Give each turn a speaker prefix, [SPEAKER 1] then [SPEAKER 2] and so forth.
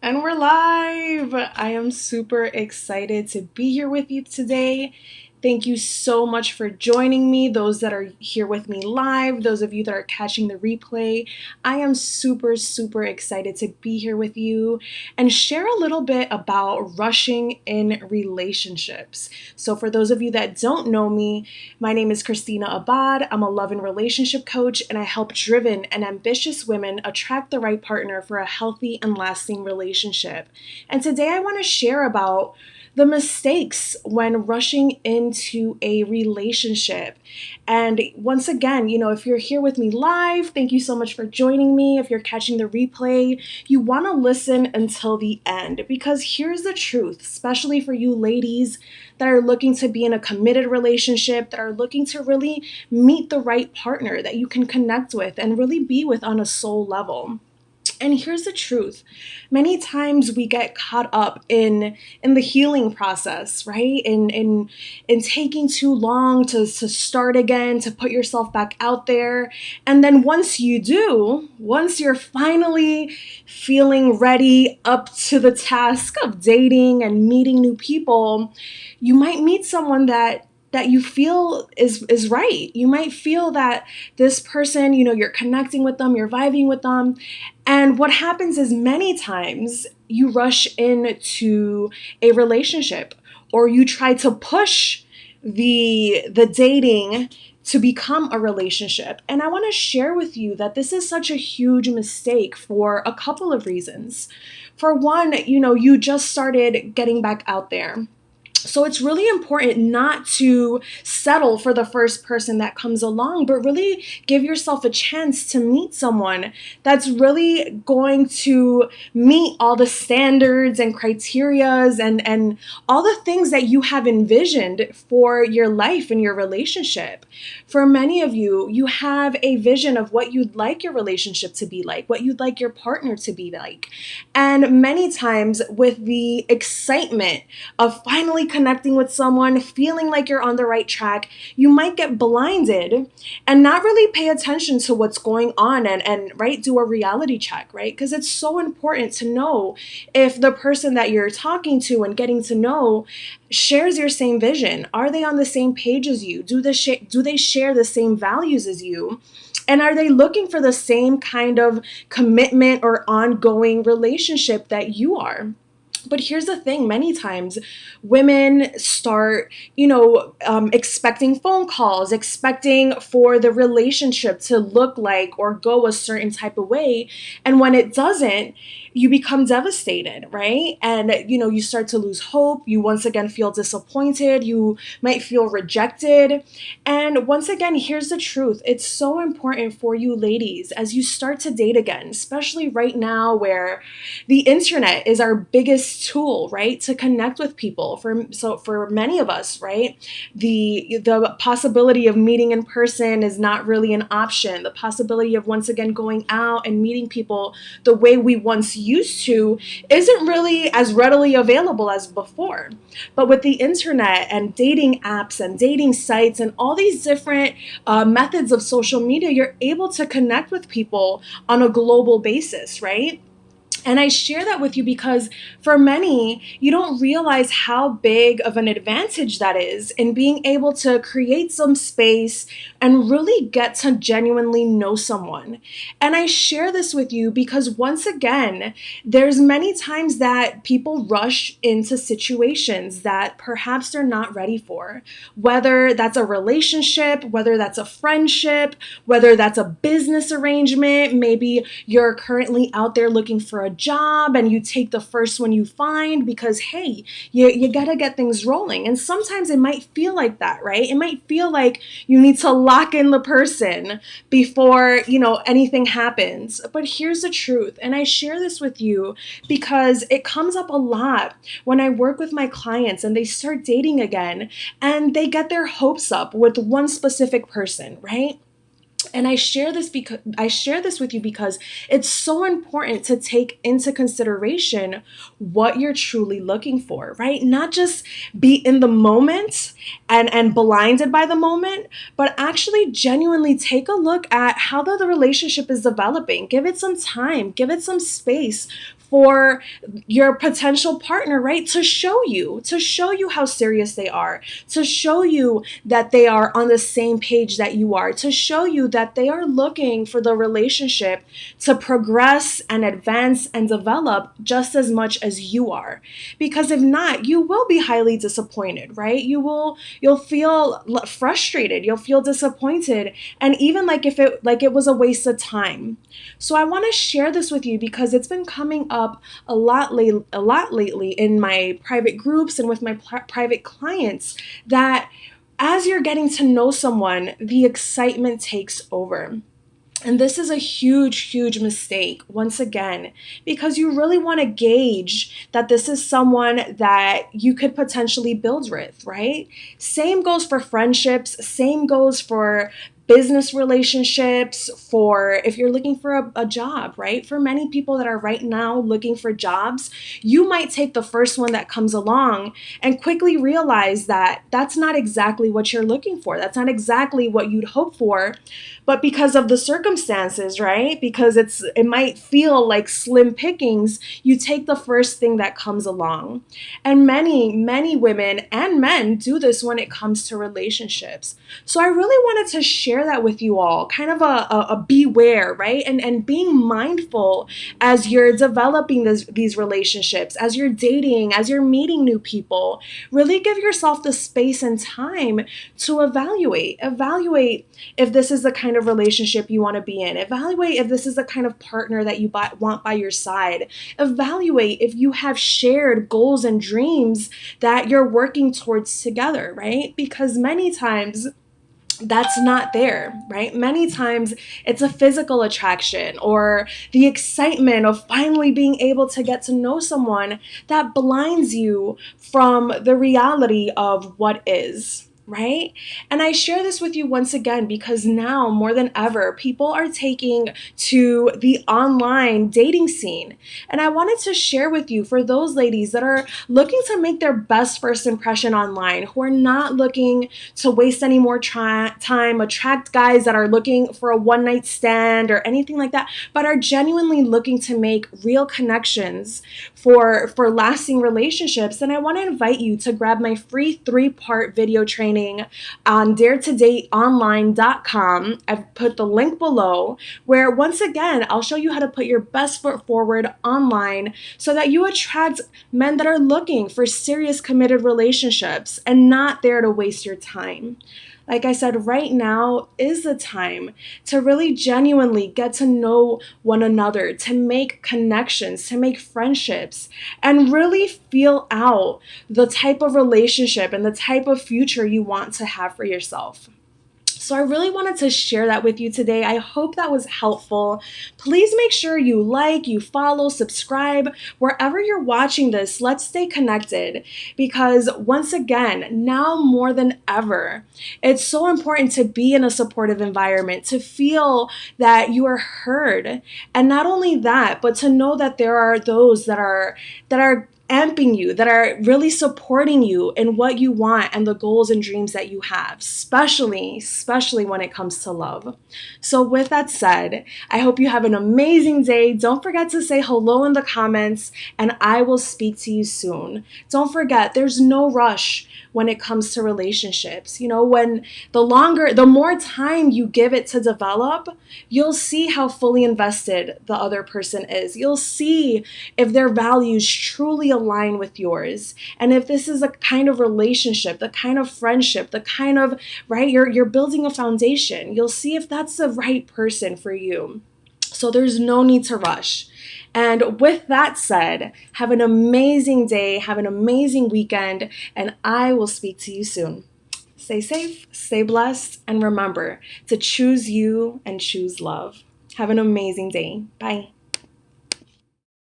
[SPEAKER 1] And we're live. I am super excited to be here with you today. Thank you so much for joining me. Those that are here with me live, those of you that are catching the replay, I am super excited to be here with you and share a little bit about rushing in relationships. So, for those of you that don't know me, my name is Christina Abad. I'm a love and relationship coach, and I help driven and ambitious women attract the right partner for a healthy and lasting relationship. And today I want to share about the mistakes when rushing into a relationship. And once again, if you're here with me live, thank you so much for joining me. If you're catching the replay, you want to listen until the end, because here's the truth, especially for you ladies that are looking to be in a committed relationship, that are looking to really meet the right partner that you can connect with and really be with on a soul level. And here's the truth. Many times we get caught up in the healing process, right? In taking too long to start again, to put yourself back out there. And then once you do, once you're finally feeling ready up to the task of dating and meeting new people, you might meet someone that you feel is right. You might feel that this person, you're connecting with them, you're vibing with them. And what happens is many times you rush into a relationship, or you try to push the dating to become a relationship. And I want to share with you that this is such a huge mistake for a couple of reasons. For one, you just started getting back out there. So it's really important not to settle for the first person that comes along, but really give yourself a chance to meet someone that's really going to meet all the standards and criterias and all the things that you have envisioned for your life and your relationship. For many of you, you have a vision of what you'd like your relationship to be like, what you'd like your partner to be like. And many times, with the excitement of finally connecting with someone, feeling like you're on the right track, you might get blinded and not really pay attention to what's going on and right, do a reality check, right? Because it's so important to know if the person that you're talking to and getting to know shares your same vision. Are they on the same page as you? Do they share the same values as you? And are they looking for the same kind of commitment or ongoing relationship that you are? But here's the thing, many times women start, expecting phone calls, expecting for the relationship to look like or go a certain type of way. And when it doesn't, you become devastated, right? And, you start to lose hope. You once again feel disappointed. You might feel rejected. And once again, here's the truth. It's so important for you ladies as you start to date again, especially right now where the internet is our biggest tool, right, to connect with people. For many of us, right, the possibility of meeting in person is not really an option. The possibility of once again going out and meeting people the way we once used to isn't really as readily available as before. But with the internet and dating apps and dating sites and all these different methods of social media, you're able to connect with people on a global basis, right? And I share that with you because for many, you don't realize how big of an advantage that is in being able to create some space and really get to genuinely know someone. And I share this with you because once again, there's many times that people rush into situations that perhaps they're not ready for, whether that's a relationship, whether that's a friendship, whether that's a business arrangement. Maybe you're currently out there looking for a job and you take the first one you find because, hey, you got to get things rolling. And sometimes it might feel like that, right? It might feel like you need to lock in the person before, anything happens. But here's the truth. And I share this with you because it comes up a lot when I work with my clients and they start dating again and they get their hopes up with one specific person, right? And I share this with you because it's so important to take into consideration what you're truly looking for, right? Not just be in the moment and blinded by the moment, but actually genuinely take a look at how the relationship is developing. Give it some time, give it some space for your potential partner, right? To show you how serious they are, to show you that they are on the same page that you are, to show you that they are looking for the relationship to progress and advance and develop just as much as you are. Because if not, you will be highly disappointed, right? You'll feel frustrated, you'll feel disappointed, and even like it was a waste of time. So I want to share this with you because it's been coming up a lot lately in my private groups and with my private clients, that as you're getting to know someone, the excitement takes over. And this is a huge, huge mistake, once again, because you really want to gauge that this is someone that you could potentially build with, right? Same goes for friendships, same goes for business relationships, for if you're looking for a job, right? For many people that are right now looking for jobs, you might take the first one that comes along and quickly realize that that's not exactly what you're looking for. That's not exactly what you'd hope for. But because of the circumstances, right? Because it might feel like slim pickings, you take the first thing that comes along. And many women and men do this when it comes to relationships. So I really wanted to share that with you all, kind of a beware, right? And being mindful as you're developing these relationships, as you're dating, as you're meeting new people. Really give yourself the space and time to evaluate if this is the kind of relationship you want to be in. Evaluate if this is the kind of partner that you want by your side. Evaluate if you have shared goals and dreams that you're working towards together, right? Because many times that's not there, right? Many times it's a physical attraction or the excitement of finally being able to get to know someone that blinds you from the reality of what is. Right? And I share this with you once again because now more than ever, people are taking to the online dating scene. And I wanted to share with you for those ladies that are looking to make their best first impression online, who are not looking to waste any more time, attract guys that are looking for a one night stand or anything like that, but are genuinely looking to make real connections for lasting relationships. And I want to invite you to grab my free 3-part video training on daretodateonline.com. I've put the link below, where once again, I'll show you how to put your best foot forward online so that you attract men that are looking for serious committed relationships and not there to waste your time. Like I said, right now is the time to really genuinely get to know one another, to make connections, to make friendships, and really feel out the type of relationship and the type of future you want to have for yourself. So I really wanted to share that with you today. I hope that was helpful. Please make sure you like, you follow, subscribe, wherever you're watching this. Let's stay connected because once again, now more than ever, it's so important to be in a supportive environment, to feel that you are heard. And not only that, but to know that there are those that are amping you, that are really supporting you in what you want and the goals and dreams that you have, especially when it comes to love. So with that said, I hope you have an amazing day. Don't forget to say hello in the comments, and I will speak to you soon. Don't forget, there's no rush when it comes to relationships. You know, when the more time you give it to develop, you'll see how fully invested the other person is. You'll see if their values truly align with yours. And if this is a kind of relationship, the kind of friendship, the kind of, right, you're building a foundation. You'll see if that's the right person for you. So there's no need to rush. And with that said, have an amazing day, have an amazing weekend, and I will speak to you soon. Stay safe, stay blessed, and remember to choose you and choose love. Have an amazing day. Bye.